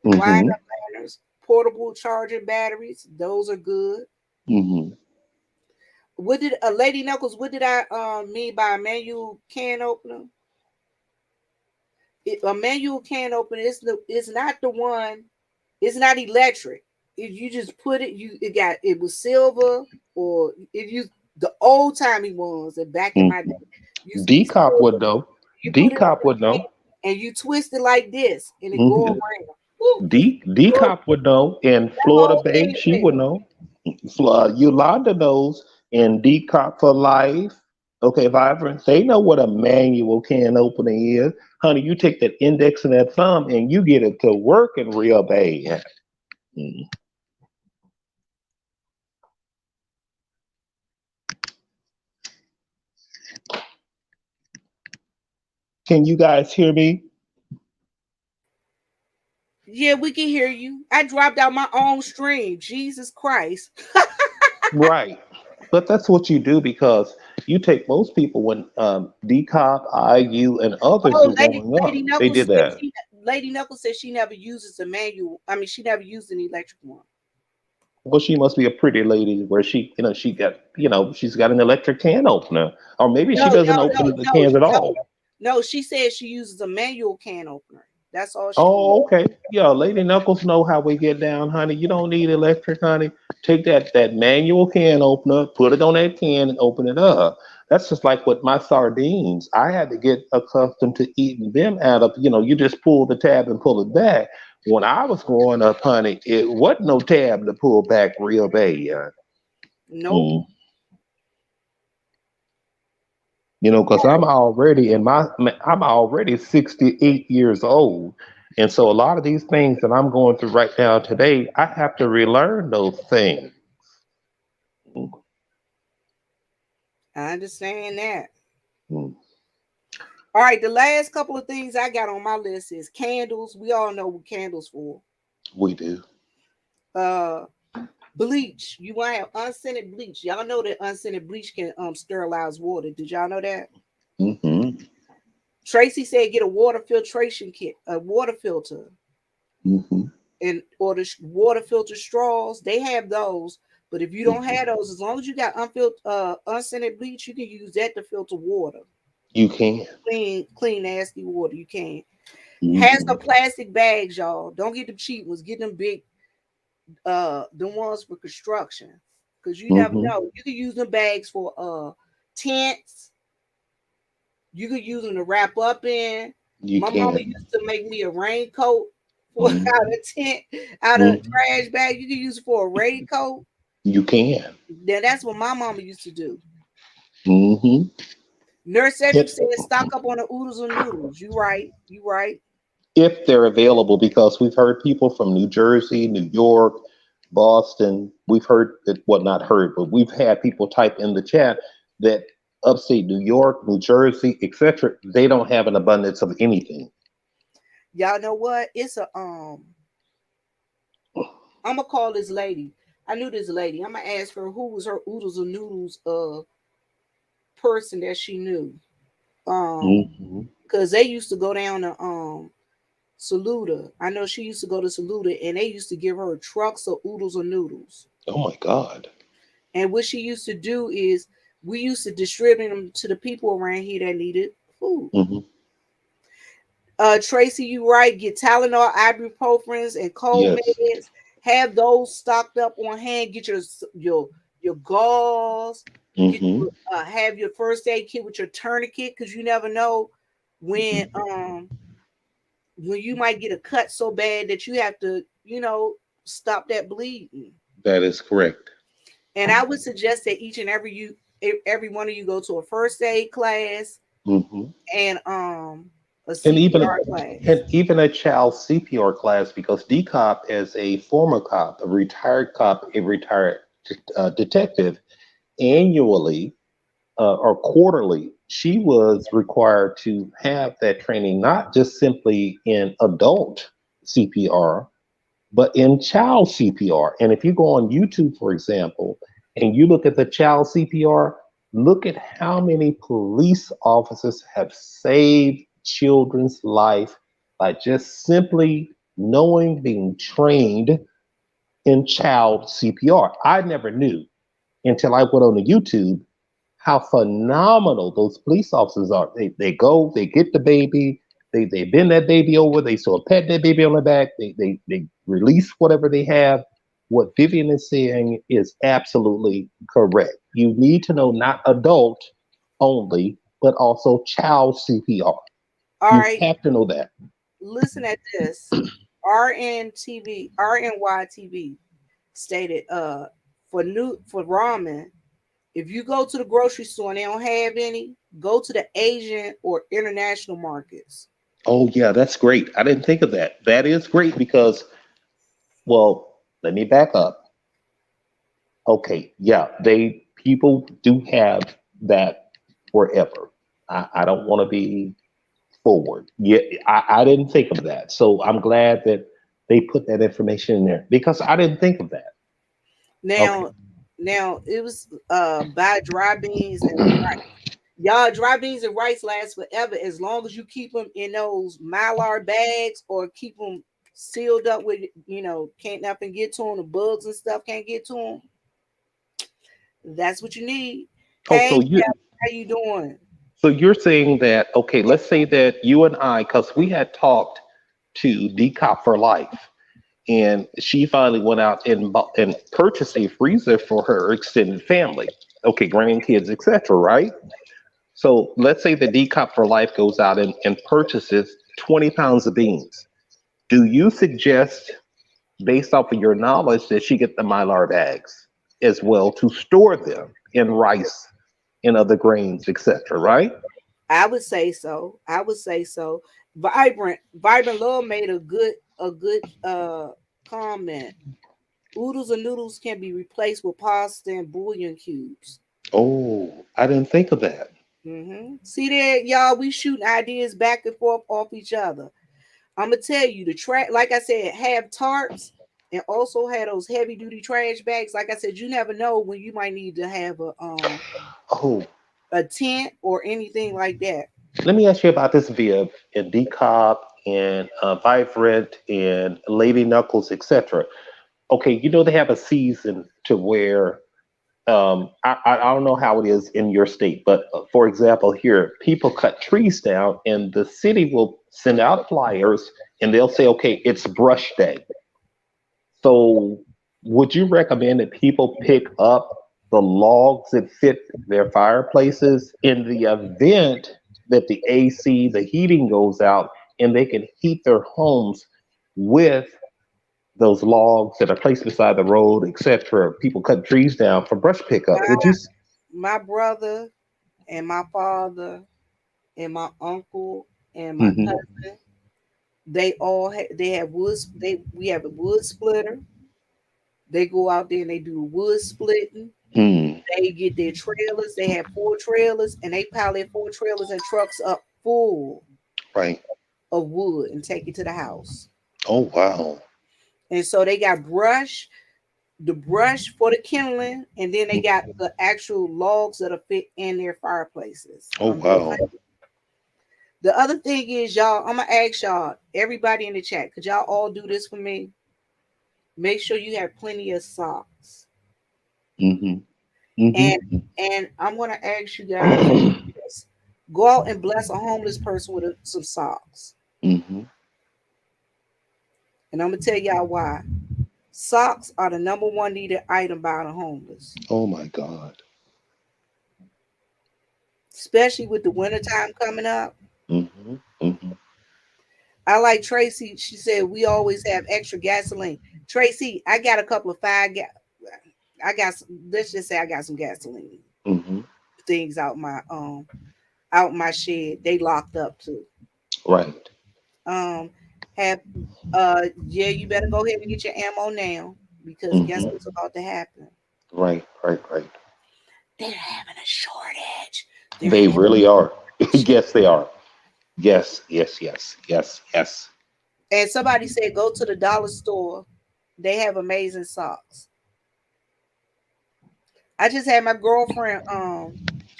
Wind mm-hmm, up lanterns, portable charging batteries. Those are good. mm-hmm. What did Lady Knuckles? What did I mean by a manual can opener? A manual can opener is not the one. It's not electric. If you just put it, it was silver, or if you the old timey ones that back in my day used to be Decop would silver. know. You put it on Decop the would know. can and you twist it like this, and it go Mhm. around. Woo, woo, Decop would know. In that Florida whole Bay, thing she went. would know. Yolanda knows. And Decop for life. Okay, Vibrant, they know what a manual can opener is. Honey, you take that index and that thumb and you get it to working real bad. Mm. Can you guys hear me? Yeah, we can hear you. I dropped out my own stream. Jesus Christ. Right. But that's what you do because you take most people when Decop, IU, and others Oh, were growing Lady up, they Knuckles did said that. Lady Knuckles said she never uses a manual. I mean, she never used an electric one. Well, she must be a pretty lady where she got, she's got an electric can opener. Or maybe No, she doesn't no, open no, the no, cans at no. all. No, she said she uses a manual can opener. That's all she uses. Oh, okay. Yeah, Lady Knuckles know how we get down, honey. You don't need electric, honey. Take that manual can opener, put it on that can, and open it up. That's just like with my sardines. I had to get accustomed to eating them out of, you just pull the tab and pull it back. When I was growing up, honey, it wasn't no tab to pull back real bad. Nope. Mm. Because I'm already 68 years old. And so a lot of these things that I'm going through right now today, I have to relearn those things. I understand that. Mm, All right, the last couple of things I got on my list is candles. We all know what candles for. we do. Uh Bleach. You want to have unscented bleach. Y'all know that unscented bleach can sterilize water. Did y'all know that? Hmm. Tracy said get a water filtration kit, a water filter, Hmm. and or the water filter straws. They have those. But if you don't Hmm. have those, as long as you got unscented bleach, you can use that to filter water. You can. Clean, nasty water. You can. Has Hmm. some plastic bags, y'all. Don't get the cheap ones. Get them big, the ones for construction. Because you never Hmm. know. You can use them bags for tents. You could use them to wrap up in. You My mama can. used to make me a raincoat for out Hmm. of tent, out of Hmm. trash bag. You could use it for a raincoat. You can. Then that's what my mama used to do. Hmm. Nurse Cedric If, said, "Stock up on the oodles and noodles." You right. You right. if they're available, because we've heard people from New Jersey, New York, Boston, we've heard it, well, not heard, but we've had people type in the chat that upstate New York, New Jersey, etc., they don't have an abundance of anything. Y'all know what? It's a I'm gonna call this lady. I knew this lady. I'm gonna ask her who was her oodles and noodles person that she knew. Um, Hmm. because they used to go down to Saluda. I know she used to go to Saluda, and they used to give her trucks of oodles or noodles. Oh my God. And what she used to do is we used to distribute them to the people around here that needed food. Hmm. Tracy, you right. Get Tylenol, ibuprofens, and cold Yes. meds. Have those stocked up on hand. Get your gauze. Get Hmm. have your first aid kit with your tourniquet because you never know when you might get a cut so bad that you have to stop that bleeding. That is correct. And I would suggest that each and every one of you go to a first aid class Hmm. and a And CPR class. even a child CPR class, because DCOP is a former cop, a retired detective, annually or quarterly, she was required to have that training, not just simply in adult CPR, but in child CPR. And if you go on YouTube, for example, and you look at the child CPR, look at how many police officers have saved children's life by just simply knowing, being trained in child CPR. I never knew until I went on the YouTube how phenomenal those police officers are. They go, they get the baby, they bend that baby over, they sort of pat that baby on the back, they release whatever they have. What Vivian is saying is absolutely correct. You need to know not adult only, but also child CPR. All You right, have to know that. listen at this. RNYTV stated for ramen, if you go to the grocery store and they don't have any, go to the Asian or international markets. Oh yeah, that's great. I didn't think of that. That is great because, well, let me back up. Okay, yeah, they people do have that wherever. I don't want to be forward. Yeah, I didn't think of that. So I'm glad that they put that information in there because I didn't think of that. Okay. Now, now it was buy dry beans and rice. Y'all, dry beans and rice last forever as long as you keep them in those mylar bags or keep them sealed up with can't nothing get to them. The bugs and stuff can't get to them. That's what you need. Oh, Hey, Jeff, how you doing? so you're saying that, okay, let's say that you and I, because we had talked to Decop for Life, and she finally went out and and purchased a freezer for her extended family. Okay, grandkids, etc. Right? So let's say the Decop for Life goes out and purchases 20 pounds of beans. Do you suggest, based off of your knowledge, that she get the mylar bags as well to store them in rice and other grains, etc.? Right? I would say so. I would say so. Vibrant Love made a good comment. Oodles and noodles can be replaced with pasta and bouillon cubes. Oh, I didn't think of that. See there, y'all. We shooting ideas back and forth off each other. I'm gonna tell you the trash. Like I said, have tarps and also have those heavy duty trash bags. Like I said, you never know when you might need to have Oh, a tent or anything like that. let me ask you about this, Viv, and Decop and Vibrant and Lady Knuckles, etc. Okay, they have a season to where I don't know how it is in your state, but for example, here people cut trees down, and the city will send out flyers, and they'll say, "Okay, it's brush day." So, would you recommend that people pick up the logs that fit their fireplaces in the event that the AC, the heating goes out, and they can heat their homes with those logs that are placed beside the road, etc.? People cut trees down for brush pickup. My Would you? my brother and my father and my uncle and my Hmm. cousin, they have woods. We have a wood splitter. They go out there and they do wood splitting. Mm, They get their trailers. They have 4 trailers, and they pile their 4 trailers and trucks up full right. of wood and take it to the house. Oh wow. And so they got the brush for the kindling, and then they got the actual logs that'll fit in their fireplaces. Oh wow. The other thing is, y'all, I'm gonna ask y'all, everybody in the chat, could y'all all do this for me? Make sure you have plenty of socks. Mm-hmm. And Mm-hmm. I'm gonna ask you guys, yes, go out and bless a homeless person with some socks. Mm-hmm. And I'm gonna tell y'all why. Socks are the number one needed item by the homeless, Oh my God. especially with the wintertime coming up. Mm-hmm. Mm-hmm. I like Tracy. She said we always have extra gasoline. Tracy, I got a couple of I got some, let's just say I got some gasoline Mm-hmm. things out my shed. They locked up too. Right. Um have yeah, you better go ahead and get your ammo now because guess Mm-hmm. what's about to happen? Right. Right. Right. They're having a shortage. They're They having really are. a shortage. Yes, they are. Yes. Yes. Yes. Yes. Yes. And somebody said go to the dollar store. They have amazing socks. I just had my girlfriend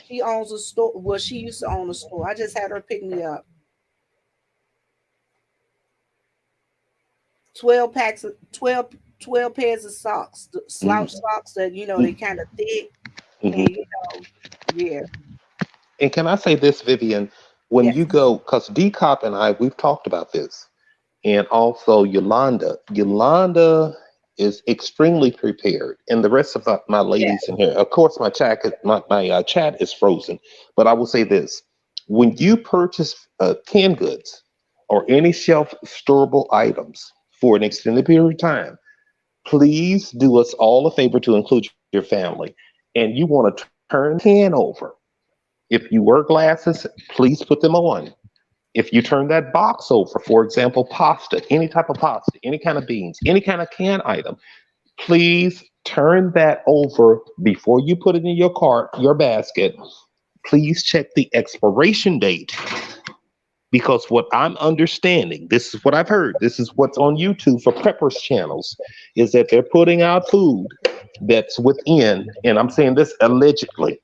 she owns a store. Well, she used to own a store. I just had her pick me up 12 packs of 12 pairs of socks, the slouch Mm-hmm. socks that they kind of thick and Mm-hmm. yeah. And can I say this, Vivian? When you Yes. go, because D Cop and I, we've talked about this, and also Yolanda. Yolanda is extremely prepared, and the rest of my Yeah. ladies in here. Of course, my chat is frozen, but I will say this: when you purchase canned goods or any shelf storable items for an extended period of time, please do us all a favor to include your family, and you want to turn the can over. If you wear glasses, please put them on. If you turn that box over, for example, pasta, any type of pasta, any kind of beans, any kind of canned item, please turn that over before you put it in your cart, your basket. Please check the expiration date because what I'm understanding, this is what I've heard, this is what's on YouTube for preppers channels, is that they're putting out food that's within, and I'm saying this allegedly,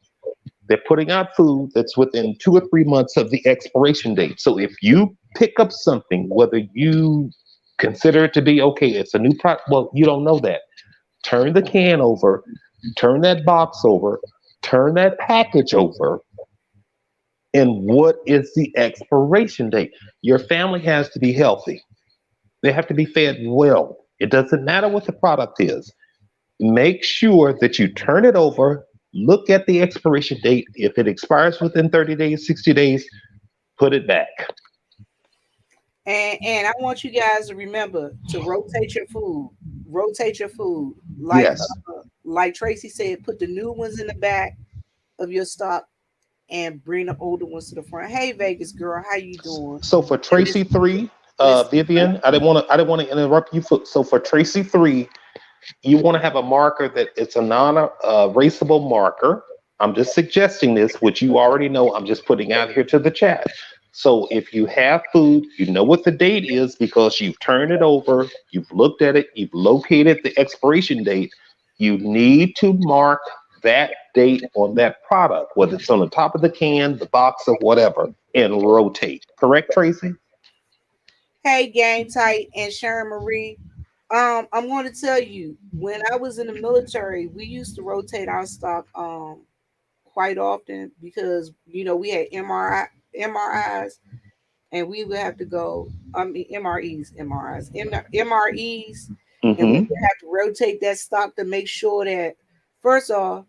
they're putting out food that's within 2 or 3 months of the expiration date. So if you pick up something, whether you consider it to be okay, it's a new product, well, you don't know that. Turn the can over, turn that box over, turn that package over, and what is the expiration date? Your family has to be healthy. They have to be fed well. It doesn't matter what the product is. Make sure that you turn it over, look at the expiration date. If it expires within 30 days, 60 days, put it back. And I want you guys to remember to rotate your food. Rotate your food. Yes. Like Tracy said, put the new ones in the back of your stock and bring the older ones to the front. Hey Vegas girl, how you doing? So for And Miss Tracy 3, Miss Vivian, I didn't want to interrupt you. So for Tracy 3, you want to have a marker that it's a non-erasable marker. I'm just suggesting this, which you already know. I'm just putting out here to the chat. So if you have food, you know what the date is because you've turned it over, you've looked at it, you've located the expiration date. You need to mark that date on that product, whether it's on the top of the can, the box, or whatever, and rotate. Correct, Tracy? Hey Game Tight and Sharon Marie. I'm going to tell you, when I was in the military, we used to rotate our stock quite often because we had MRIs, and we would have to go. I mean MREs, and we would Mm-hmm. have to rotate that stock to make sure that first off,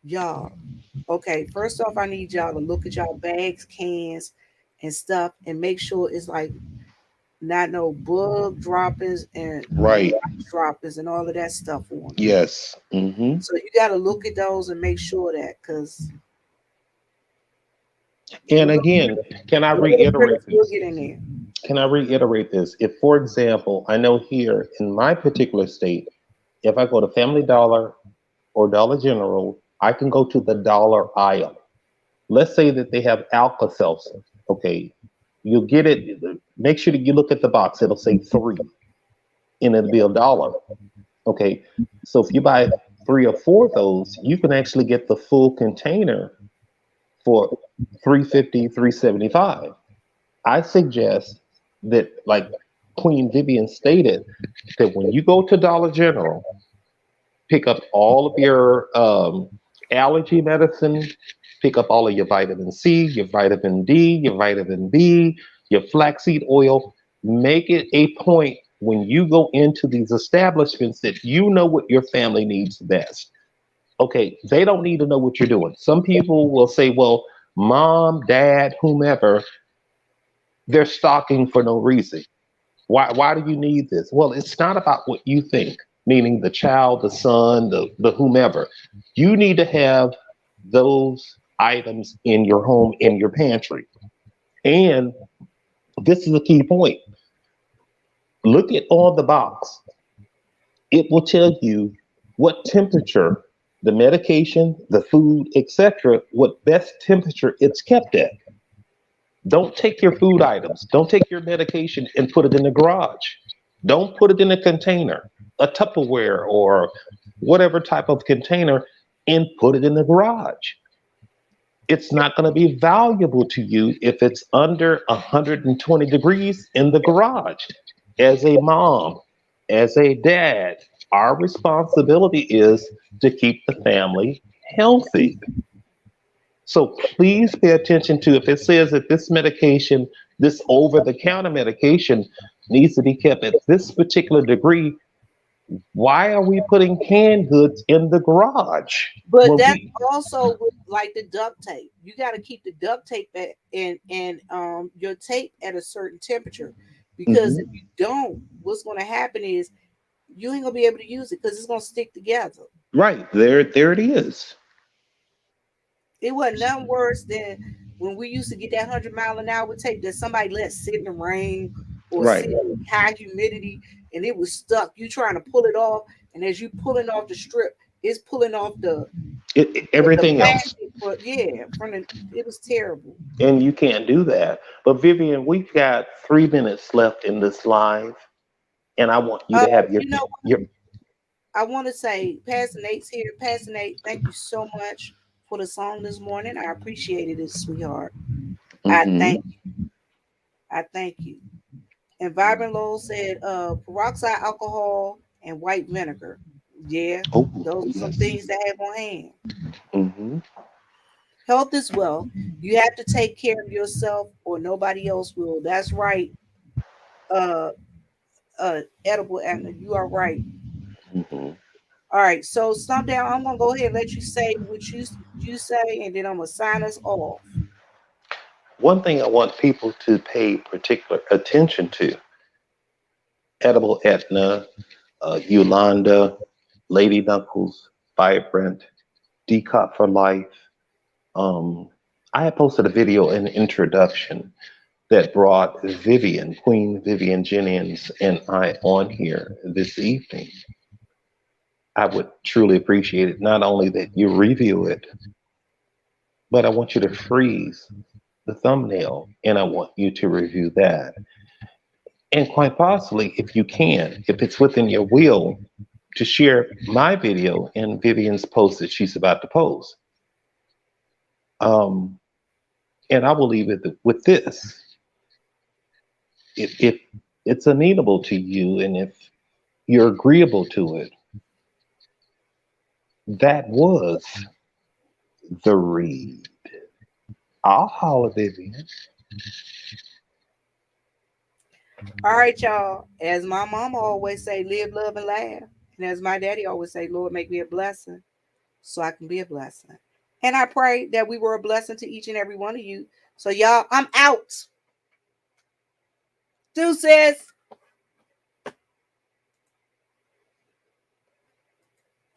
y'all. Okay, first off, I need y'all to look at y'all bags, cans, and stuff, and make sure it's like not no bug droppings and Right. rice droppings and all of that stuff on them. Yes. Mm-hmm. So you got to look at those and make sure that because And little again, can I little reiterate critters will this? get in there. Can I reiterate this? If, for example, I know here in my particular state, if I go to Family Dollar or Dollar General, I can go to the dollar aisle. Let's say that they have Alka Seltzer. Okay, you'll get it. Make sure that you look at the box. It'll say three, and it'll be $1. Okay, so if you buy 3 or 4 of those, you can actually get the full container for 350, 375. I suggest that, like Queen Vivian stated, that when you go to Dollar General, pick up all of your allergy medicine, pick up all of your vitamin C, your vitamin D, your vitamin B, your flaxseed oil. Make it a point when you go into these establishments that you know what your family needs best. Okay, they don't need to know what you're doing. Some people will say, well, mom, dad, whomever, they're stocking for no reason. Why do you need this? Well, it's not about what you think, meaning the child, the son, the whomever. You need to have those items in your home, in your pantry. And this is a key point. Look at on the box. It will tell you what temperature the medication, the food, etc., what best temperature it's kept at. Don't take your food items, don't take your medication and put it in the garage. Don't put it in a container, a Tupperware or whatever type of container, and put it in the garage. It's not going to be valuable to you if it's under 120 degrees in the garage. As a mom, as a dad, our responsibility is to keep the family healthy. So please pay attention to if it says that this medication, this over the counter medication, needs to be kept at this particular degree. Why are we putting canned goods in the garage? But Well, that's we also with, like, the duct tape. You got to keep the duct tape at, and your tape at a certain temperature, because if Mhm. you don't, what's going to happen is you ain't gonna be able to use it because it's gonna stick together. Right there it is. It wasn't nothing worse than when we used to get that 100 mile an hour tape that somebody let sit in the rain or Right. sit in high humidity and it was stuck. You trying to pull it off, and as you pulling off the strip, it's pulling off the Everything else. plastic. But yeah, from the it was terrible. And you can't do that. But Vivian, we've got 3 minutes left in this live, and I want you to have You know, your. I want to say, Pastor Nate's here. Pastor Nate, thank you so much for the song this morning. I appreciated it, sweetheart. I Hmm. thank I thank you. And Vibrant Lowell said, peroxide alcohol and white vinegar. Yeah, Oh, those are some yes. things to have on hand. Hmm. Health is wealth. You have to take care of yourself, or nobody else will. That's right. Uh, Edible Anna, you are right. Hmm. All right. So, Down, I'm gonna go ahead and let you say what you say, and then I'm gonna sign us off. One thing I want people to pay particular attention to: Edible Etna, Yolanda, Lady Knuckles, Vibrant, Decot for Life. Um, I had posted a video in the introduction that brought Vivian, Queen Vivian Jennings, and I on here this evening. I would truly appreciate it. Not only that you review it, but I want you to freeze the thumbnail and I want you to review that. And quite possibly, if you can, if it's within your will, to share my video and Vivian's post that she's about to post. Um, and I will leave it with this. If it's amenable to you and if you're agreeable to it, that was the read. I'll holler, Vivian. All right, y'all. As my mama always say, live, love, and laugh. And as my daddy always say, Lord, make me a blessing so I can be a blessing. And I pray that we were a blessing to each and every one of you. So, y'all, I'm out. Deuces.